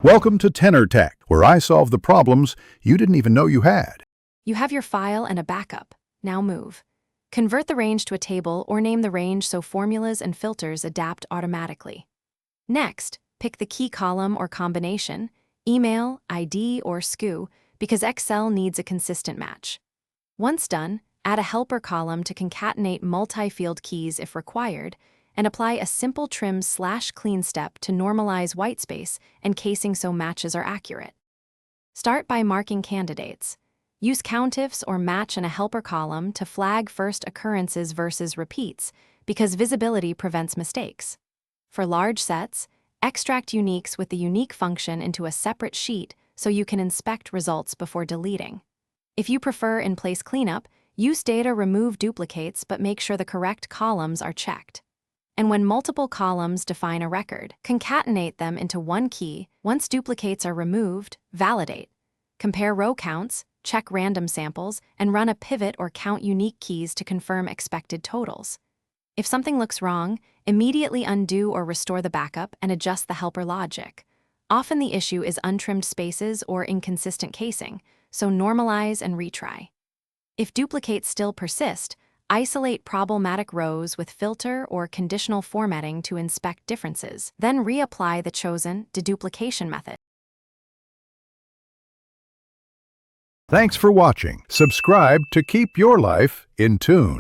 Welcome to Tenor Tech, where I solve the problems you didn't even know you had. You have your file and a backup. Now move. Convert the range to a table or name the range so formulas and filters adapt automatically. Next, pick the key column or combination, email, ID, or SKU, because Excel needs a consistent match. Once done, add a helper column to concatenate multi-field keys if required, and apply a simple trim/clean step to normalize whitespace and casing so matches are accurate. Start by marking candidates. Use countifs or match in a helper column to flag first occurrences versus repeats, because visibility prevents mistakes. For large sets, extract uniques with the unique function into a separate sheet so you can inspect results before deleting. If you prefer in-place cleanup, use data remove duplicates but make sure the correct columns are checked. And when multiple columns define a record, concatenate them into one key. Once duplicates are removed, validate. Compare row counts, check random samples, and run a pivot or count unique keys to confirm expected totals. If something looks wrong, immediately undo or restore the backup and adjust the helper logic. Often the issue is untrimmed spaces or inconsistent casing, so normalize and retry. If duplicates still persist, isolate problematic rows with filter or conditional formatting to inspect differences, then reapply the chosen deduplication method. Thanks for watching. Subscribe to keep your life in tune.